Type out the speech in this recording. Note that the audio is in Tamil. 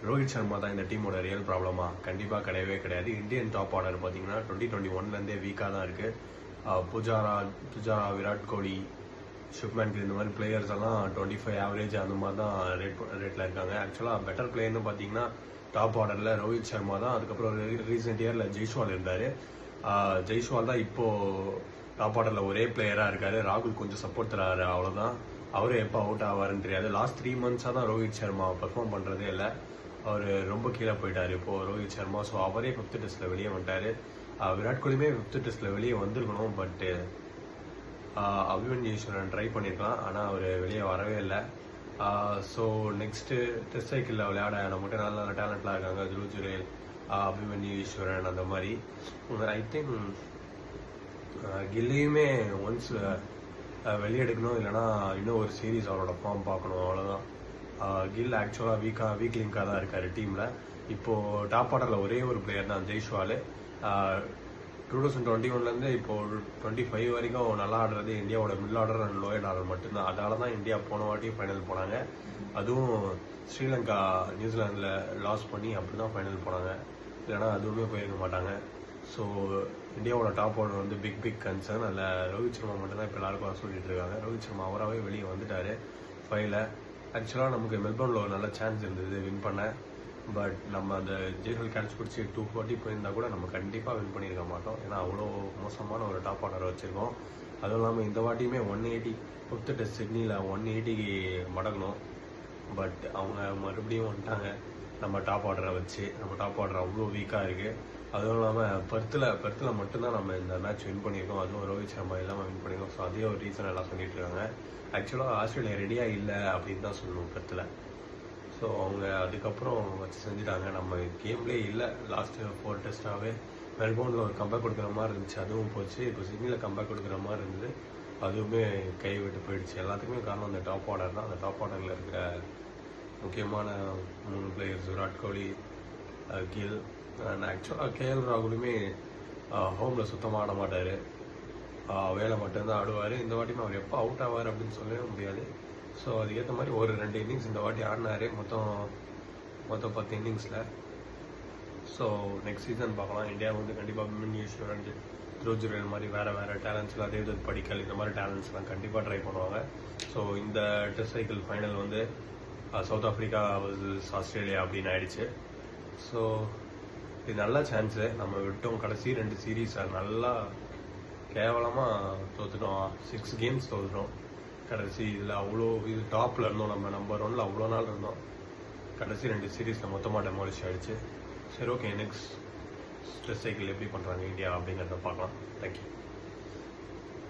ரோஹித் சர்மா தான் இந்த டீமோட ரியல் ப்ராப்ளமா? கண்டிப்பாக கிடையவே கிடையாது. இந்தியன் டாப் ஆர்டர் பார்த்தீங்கன்னா 2021 வீக்காக தான் இருக்குது. புஜாரா, விராட் கோலி, ஷுப்மேன் கில் இந்த மாதிரி பிளேயர்ஸ் எல்லாம் 25 ஆவரேஜ் அந்த மாதிரி தான் ரேட்டில் இருக்காங்க. ஆக்சுவலாக பெட்டர் பிளேயர்னு பார்த்தீங்கன்னா டாப் ஆர்டரில் ரோஹித் சர்மா தான். அதுக்கப்புறம் ரீசெண்ட் இயரில் ஜெய்ஸ்வால் இருந்தார். ஜெய்ஸ்வால் தான் இப்போது டாப் ஆர்டரில் ஒரே பிளேயராக இருக்கார். ராகுல் கொஞ்சம் சப்போர்ட் தராரு, அவ்வளோதான். அவரு எப்போ அவுட் ஆவாருன்னு தெரியாது. லாஸ்ட் 3 மந்த்ஸாக தான் ரோஹித் சர்மா பெர்ஃபார்ம் பண்ணுறதே இல்லை. அவர் ரொம்ப கீழே போயிட்டார் இப்போது ரோஹித் சர்மா. ஸோ அவரே 5th டெஸ்ட்டில் வெளியே வந்துட்டார். விராட் கோலியுமே 5th டெஸ்ட்டில் வெளியே வந்திருக்கணும். பட்டு அபிமன்யு ஈஸ்வரன் ட்ரை பண்ணியிருக்கலாம், ஆனால் அவர் வெளியே வரவே இல்லை. ஸோ நெக்ஸ்ட்டு டெஸ்ட் சைக்கிளில் விளையாட நம்மகிட்ட நல்ல நல்ல டேலண்ட்லாம் இருக்காங்க. துருவ் ஜுரேல், அபிமன்யு ஈஸ்வரன் அந்த மாதிரி. ஐ திங்க் கில்லையுமே ஒன்ஸ் வெளியெடுக்கணும், இல்லைனா இன்னும் ஒரு சீரீஸ் அவரோட ஃபார்ம் பார்க்கணும், அவ்வளோதான். கில் ஆக்சுவலாக வீக் லிங்காக தான் இருக்கார் டீமில். இப்போது டாப் ஆர்டரில் ஒரே ஒரு பிளேயர் தான் ஜெய்ஸ்வால். 2021 இப்போது 25 வரைக்கும் நல்லா ஆடுறது இந்தியாவோட middle order and lower order மட்டும்தான். அதனால தான் இந்தியா போன வாட்டி ஃபைனல் போனாங்க. அதுவும் ஸ்ரீலங்கா நியூசிலாண்டில் லாஸ் பண்ணி அப்படி தான் ஃபைனல் போனாங்க. இல்லைனா அதுவுமே போயிருக்க மாட்டாங்க. ஸோ இந்தியாவோட டாப் ஆர்டர் வந்து பிக் கன்சர்ன். அதில் ரோஹித் சர்மா மட்டும்தான் இப்போ எல்லாருக்கும் சொல்லிட்டு இருக்காங்க. ரோஹித் சர்மா அவராகவே வெளியே வந்துட்டார் 5ல். ஆக்சுவலாக நமக்கு மெல்பர்னில் ஒரு நல்ல சான்ஸ் இருந்தது வின் பண்ண. பட் நம்ம அந்த ஜெய்ஸ்வால் கேட்ச் பிடிச்சி 240 போயிருந்தால் கூட நம்ம கண்டிப்பாக வின் பண்ணியிருக்க மாட்டோம். ஏன்னா அவ்வளோ மோசமான ஒரு டாப் ஆர்டரை வச்சுருக்கோம். அதுவும் இல்லாமல் இந்த வாட்டியுமே 180 5th டெஸ்ட் சிட்னியில் 180க்கு மடங்கணும். பட் அவங்க மறுபடியும் வந்துட்டாங்க நம்ம டாப் ஆர்டரை வச்சு. நம்ம டாப் ஆர்டர் அவ்வளோ வீக்காக இருக்குது. அதுவும் இல்லாமல் பெர்த்தில் மட்டும்தான் நம்ம இந்த மேட்ச் வின் பண்ணியிருக்கோம். அதுவும் ரோஹித் சர்மா இல்லாமல் வின் பண்ணியிருக்கோம். ஸோ அதே ஒரு ரீசன் எல்லாம் சொல்லிட்டு இருக்காங்க. ஆக்சுவலாக ஆஸ்திரேலியா ரெடியாக இல்லை அப்படின்னு தான் சொல்லணும் பெர்த்தில். ஸோ அவங்க அதுக்கப்புறம் வச்சு செஞ்சுட்டாங்க. நம்ம கேம்லேயே இல்லை. லாஸ்ட்டு 4 டெஸ்ட்டாகவே மெல்போர்னில் ஒரு கம்பேக் கொடுக்குற மாதிரி இருந்துச்சு, அதுவும் போச்சு. இப்போ சிட்னியில் கம்பேக் கொடுக்குற மாதிரி இருந்தது, அதுவுமே கை விட்டு போயிடுச்சு. எல்லாத்துக்குமே காரணம் அந்த டாப் ஆர்டர் தான். அந்த டாப் ஆர்டரில் இருக்கிற முக்கியமான 3 பிளேயர்ஸ் விராட் கோலி, கில் அண்ட் ஆக்சுவலாக KL ராகுலுமே ஹோமில் சுத்தமாக ஆட மாட்டார். வேலை மட்டும்தான் ஆடுவார். இந்த வாட்டியும் அவர் எப்போ அவுட் ஆவார் அப்படின்னு சொல்லவே முடியாது. ஸோ அதுக்கேற்ற மாதிரி ஒரு 2 இன்னிங்ஸ் இந்த வாட்டி ஆடினார். மொத்தம் 10 இன்னிங்ஸில். ஸோ நெக்ஸ்ட் சீசன் பார்க்கலாம். இந்தியா வந்து கண்டிப்பாக அபிமன்யு ஈஸ்வரன், துருவ் ஜுரேல் மாதிரி வேறு டேலண்ட்ஸ்லாம், தேவ்தத் படிக்கல் இந்த மாதிரி டேலண்ட்ஸ்லாம் கண்டிப்பாக ட்ரை பண்ணுவாங்க. ஸோ இந்த டெஸ்ட் சைக்கிள் ஃபைனல் வந்து சவுத் ஆஃப்ரிக்கா வர்சஸ் ஆஸ்திரேலியா அப்படின்னு ஆயிடுச்சு. ஸோ இது நல்ல சான்ஸு. நம்ம விட்டோம் கடைசி 2 சீரீஸை நல்லா கேவலமாக தோற்றுட்டோம். 6 கேம்ஸ் தோற்றுட்டோம் கடைசி இதில். அவ்வளோ இது டாப்பில் இருந்தோம், நம்ம நம்பர் 1ல் அவ்வளோ நாள் இருந்தோம். கடைசி 2 சீரீஸில் மொத்தமாக டெமாலிஷ் ஆகிடுச்சு. சரி, ஓகே, நெக்ஸ்ட் டெஸ்ட் சைக்கிள் எப்படி பண்ணுறாங்க இந்தியா அப்படிங்கிறத பார்க்கலாம். தேங்க்யூ.